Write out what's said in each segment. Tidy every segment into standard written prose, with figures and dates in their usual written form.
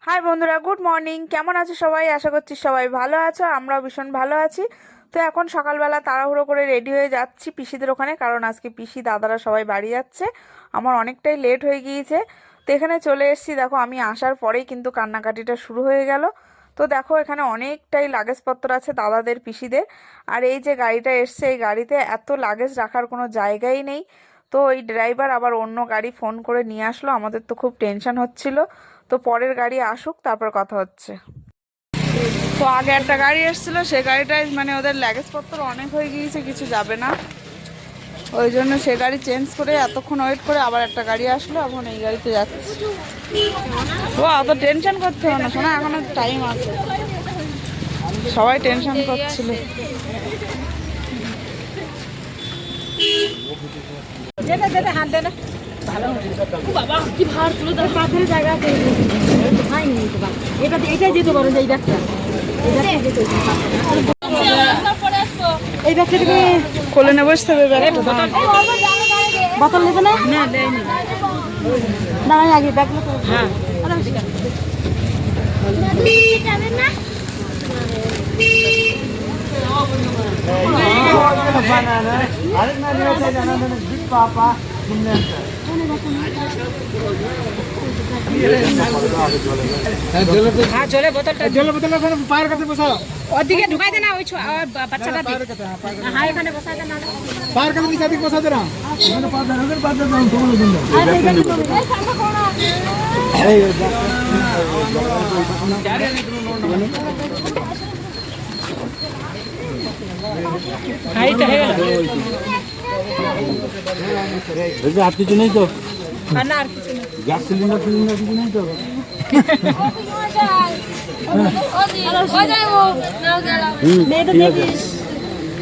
High বন্ধুরা, good morning. কেমন আছো সবাই? আশা করছি সবাই ভালো আছো, আমরাও ভীষণ ভালো আছি। তো এখন সকালবেলা তাড়াহুড়ো করে রেডি হয়ে যাচ্ছি পিসিদের ওখানে, কারণ আজকে পিসি দাদারা সবাই বাড়ি যাচ্ছে। আমার অনেকটাই লেট হয়ে গিয়েছে। তো এখানে চলে এসেছি। দেখো, আমি আসার পরেই কিন্তু কান্নাকাটিটা শুরু হয়ে গেল। তো দেখো, এখানে অনেকটাই লাগেজপত্র আছে দাদাদের, পিসিদের। আর এই যে গাড়িটা এসছে, এই গাড়িতে এত লাগেজ রাখার কোনো জায়গাই নেই। তো ওই ড্রাইভার আবার অন্য গাড়ি ফোন করে নিয়ে আসলো। আমাদের তো খুব টেনশন হচ্ছিল। তো পরের গাড়ি আসুক, তারপর কথা হচ্ছে। তো আগে একটা গাড়ি এসেছিলো, সে গাড়িটায় মানে ওদের লাগেজপত্র অনেক হয়ে গিয়েছে, কিছু যাবে না। ওই জন্য সে গাড়ি চেঞ্জ করে এতক্ষণ ওয়েট করে আবার একটা গাড়ি আসলো, এখন এই গাড়িতে যাচ্ছে। ও অত টেনশন করতে হবে না শোনা, এখনো টাইম আছে। সবাই টেনশন করছিল। হাত দে না। বাবা কি ভার তুলে দাও, পাথরের জায়গা আছে। হয়নি তো বাবা, এটাই যেতে পারো, এই ব্যাগটা এই ব্যাগটা তুমি কোলে নিয়ে বসতে হবে। বোতল নেবে না? না দেয়নি। দাঁড়াই আগে ব্যাগগুলো তো। হ্যাঁ জলে বোতলটা পায়ের কাছে বসাও, ওদিকে ঢুকাই দে না, ওই বাচ্চাটা হ্যাঁ এখানে বসাই দে না, পায়ের কাছে দিকে দিকে বসাই দে না। আর কিছু নেই তো? না, আর কিছু নেই। গ্যাস সিলিন্ডার ফিলিন্ডার কিছু নেই তো?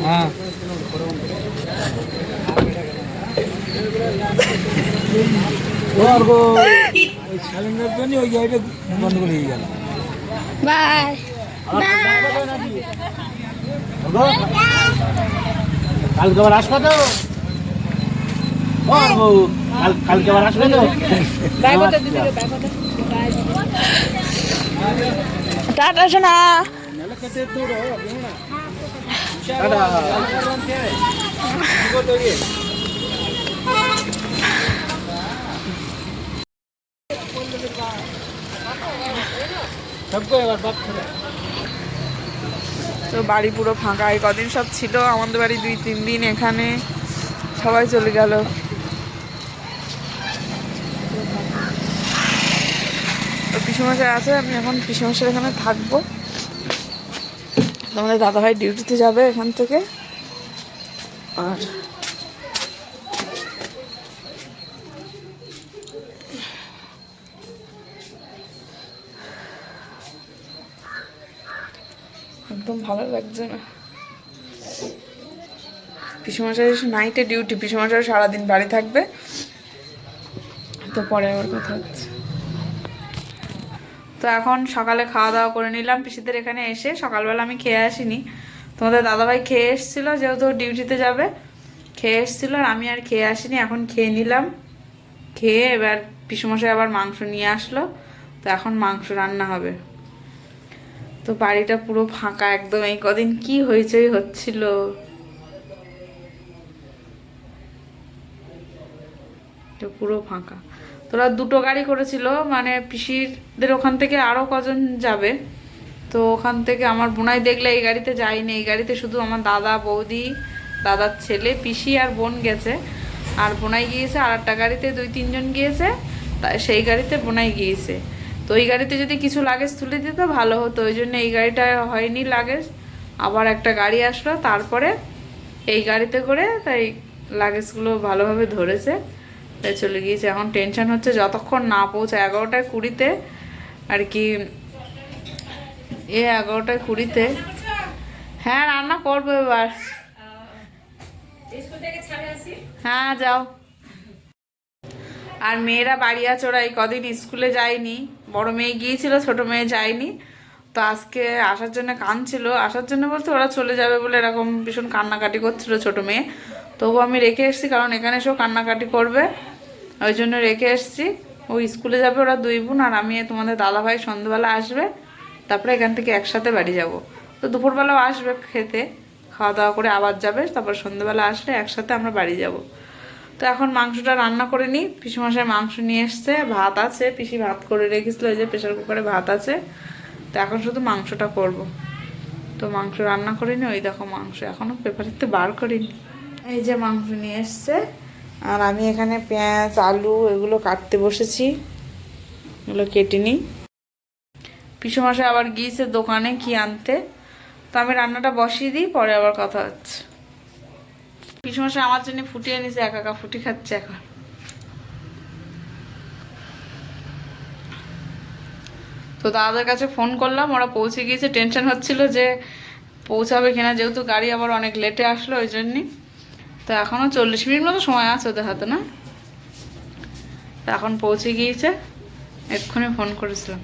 হ্যাঁ সিলিন্ডার তো ওই গাড়িটা বন্ধ করে দিয়ে গেল। বাই কালকে আবার আসবে তো? কালকে আবার আসবে তো? টাটা সোনা। তো বাড়ি পুরো ফাঁকা। এই কদিন সব ছিল আমাদের বাড়ি, 2-3 দিন এখানে সবাই চলে গেল। পিসেমশাই আছে, আমি এখন পিসেমশাই এখানে থাকবো। তোমাদের দাদাভাই ডিউটিতে যাবে এখান থেকে। আর একদম ভালো লাগছে না। পিসেমশাই নাইটে ডিউটি, পিসেমশাই সারাদিন বাড়ি থাকবে। তো পরে আবার কথা হচ্ছে। তো এখন সকালে খাওয়া দাওয়া করে নিলাম পিসিদের এখানে এসে। সকালবেলা আমি খেয়ে আসিনি, তোমাদের দাদাভাই খেয়ে এসেছিলো, যেহেতু ডিউটিতে যাবে খেয়ে এসেছিলো, আর আমি আর খেয়ে আসিনি। এখন খেয়ে নিলাম, খেয়ে এবার পিসেমশাই আবার মাংস নিয়ে আসলো। তো এখন মাংস রান্না হবে। তো বাড়িটা পুরো ফাঁকা একদম। এই কদিন কি হইচই হচ্ছিল। পুরো ফাঁকা। তোরা দুটো গাড়ি করেছিল, মানে পিসিদের ওখান থেকে আরো কজন যাবে। তো ওখান থেকে আমার বোনাই দেখলে এই গাড়িতে যায়নি, এই গাড়িতে শুধু আমার দাদা, বৌদি, দাদার ছেলে, পিসি আর বোন গেছে। আর বোনাই গিয়েছে আর একটা গাড়িতে, 2-3 জন গিয়েছে, তাই সেই গাড়িতে বোনাই গিয়েছে। তো এই গাড়িতে যদি কিছু লাগেজ তুলে দিত ভালো হতো, ওই জন্য এই গাড়িটা হয়নি লাগেজ। আবার একটা গাড়ি আসলো তারপরে এই গাড়িতে করে, তাই লাগেজগুলো ভালোভাবে ধরেছে, তাই চলে গিয়েছে। এখন টেনশন হচ্ছে যতক্ষণ না পৌঁছে 11টা 20-তে আর কি, 11টা 20-তে। হ্যাঁ রান্না করবো এবার। হ্যাঁ যাও। আর মেয়েরা বাড়ি আছে, ওরা এই কদিন স্কুলে যায়নি। বড় মেয়ে গিয়েছিল, ছোট মেয়ে যায়নি। তো আজকে আসার জন্য কাঁদছিল, আসার জন্য বলতে ওরা চলে যাবে বলে এরকম ভীষণ কান্নাকাটি করছিল ছোট মেয়ে। তবু আমি রেখে এসেছি, কারণ এখানে এসেও কান্নাকাটি করবে, ওই জন্য রেখে এসেছি। ও স্কুলে যাবে ওরা 2 বোন, আর আমি তোমাদের দাদাভাই সন্ধ্যাবেলা আসবে, তারপরে এখান থেকে একসাথে বাড়ি যাব। তো দুপুরবেলাও আসবে খেতে, খাওয়া দাওয়া করে আবার যাবে, তারপর সন্ধ্যাবেলা আসলে একসাথে আমরা বাড়ি যাব। তো এখন মাংসটা রান্না করে নিই। পিসিমশাই মাংস নিয়ে এসছে, ভাত আছে, পিসি ভাত করে রেখেছিলো, এই যে প্রেশার কুকারে ভাত আছে। তো এখন শুধু মাংসটা করব। তো মাংস রান্না করে নি, ওই দেখো মাংস এখনও পেপারেতে বার করিনি। এই যে মাংস নিয়ে এসছে, আর আমি এখানে পেঁয়াজ আলু এগুলো কাটতে বসেছি, এগুলো কেটে নিই। পিসিমশাই আবার গিয়েছে দোকানে কি আনতে, তো আমি রান্নাটা বসিয়ে দিই, পরে আবার কথা হচ্ছে। পিসিমশাই আমার জন্য ফুটিয়ে নিছে, একা একা ফুটি খাচ্ছে এখন। তো দাদাদের কাছে ফোন করলাম, ওরা পৌঁছে গিয়েছে। টেনশন হচ্ছিল যে পৌঁছাবে কিনা, যেহেতু গাড়ি আবার অনেক লেটে আসলো ওই জন্যই। তো এখনও 40 মিনিট মতো সময় আছে ওদের হাতে, না? তো এখন পৌঁছে গিয়েছে, এক্ষুনি ফোন করেছিলাম।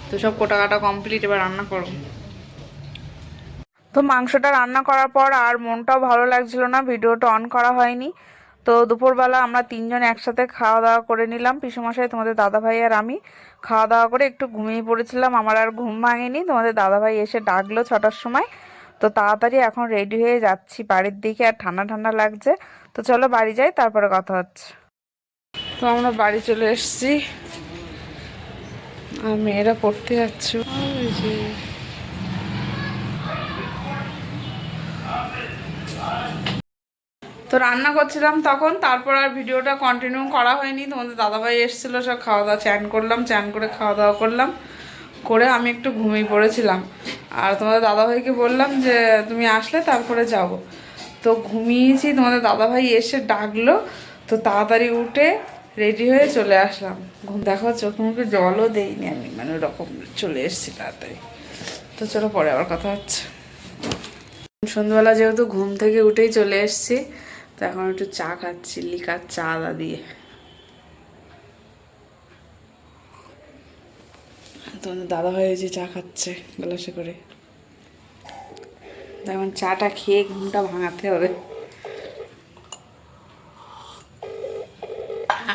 তো সব কোটা কাটা কমপ্লিট, এবার রান্না করব। তো মাংসটা রান্না করার পর আর মনটাও ভালো লাগছিল না, ভিডিওটা অন করা হয়নি। তো দুপুরবেলা আমরা 3 জন একসাথে খাওয়া দাওয়া করে নিলাম, পিসুমশাই, তোমাদের দাদাভাই আর আমি। খাওয়া দাওয়া করে একটু ঘুমিয়ে পড়েছিলাম, আমার আর ঘুম ভাঙেনি। তোমাদের দাদাভাই এসে ডাকলো 6টার সময়। তো তাড়াতাড়ি এখন রেডি হয়ে যাচ্ছি বাড়ির দিকে, আর ঠান্ডা ঠান্ডা লাগছে। তো চলো বাড়ি যাই, তারপরে কথা হচ্ছে। তো আমরা বাড়ি চলে এসেছি, আর মেয়েরা পড়তে যাচ্ছে। তো রান্না করছিলাম তখন, তারপর আর ভিডিওটা কন্টিনিউ করা হয়নি। তোমাদের দাদাভাই এসেছিলো, সব খাওয়া দাওয়া, চান করলাম, চান করে খাওয়া দাওয়া করলাম, করে আমি একটু ঘুমিয়ে পড়েছিলাম। আর তোমাদের দাদাভাইকে বললাম যে তুমি আসলে তারপরে যাব। তো ঘুমিয়েছি, তোমাদের দাদাভাই এসে ডাকলো, তো তাড়াতাড়ি উঠে রেডি হয়ে চলে আসলাম। ঘুম দেখো চোখে মুখে জলও দেইনি আমি, মানে ওরকম চলে এসেছি তাড়াতাড়ি। তো চলো পরে আবার কথা হচ্ছে। সন্ধ্যাবেলা যেহেতু ঘুম থেকে উঠেই চলে এসেছি, তো এখন একটু চা খাচ্ছি, লিকার চা আদা দিয়ে। তোমাদের দাদাভাই যে চা খাচ্ছে গ্লাসে করে, এখন চাটা খেয়ে ঘুমটা ভাঙাতে হবে।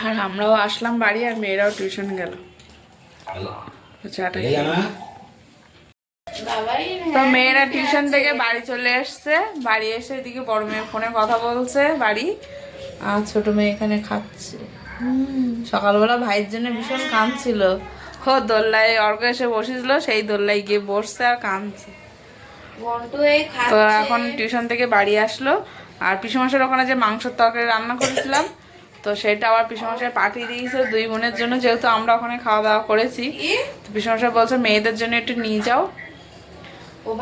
আর আমরাও আসলাম বাড়ি, আর মেয়েরাও টিউশন গেল। চাটা তো মেয়েরা টিউশন থেকে বাড়ি চলে এসছে, বাড়ি এসে এদিকে বড় মেয়ে ফোনে কথা বলছে বাড়ি, আর ছোট মেয়ে এখানে খাচ্ছে। সকালবেলা ভাইয়ের জন্য ভীষণ কাঁদছিল, ও দোল্লায় অর্ঘ এসে বসেছিল, সেই দোল্লায় গিয়ে বসছে আর কাঁদছে। তো এখন টিউশন থেকে বাড়ি আসলো, আর পিসুমশাইয়ের ওখানে যে মাংসের তরকারি রান্না করেছিলাম, তো সেটা আবার পিসুমশাই পাঠিয়ে দিয়েছে 2 বোনের জন্য, যেহেতু আমরা ওখানে খাওয়া দাওয়া করেছি। তো পিসুমশাই বলছে মেয়েদের জন্য একটু নিয়ে যাও,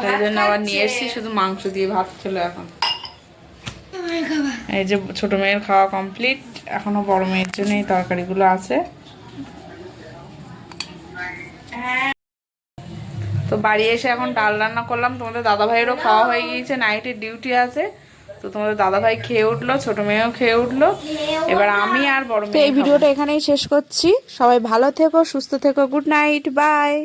তাই জন্য আবার নিয়ে এসেছি, শুধু মাংস দিয়ে ভাত খেলো এখন। এই যে ছোট মেয়ের খাওয়া কমপ্লিট, এখনো বড় মেয়ের জন্য এই তরকারিগুলো আছে। তো বাড়ি এসে এখন ডাল রান্না করলাম। তোমাদের দাদাভাইয়েরও খাওয়া হয়ে গিয়েছে, নাইটের ডিউটি আছে। তো তোমাদের দাদাভাই খেয়ে উঠলো, ছোট মেয়েও খেয়ে উঠলো, এবার আমি আর বড় মেয়ে। এই ভিডিওটা এখানেই শেষ করছি। সবাই ভালো থেকো, সুস্থ থেকো, গুড নাইট, বাই।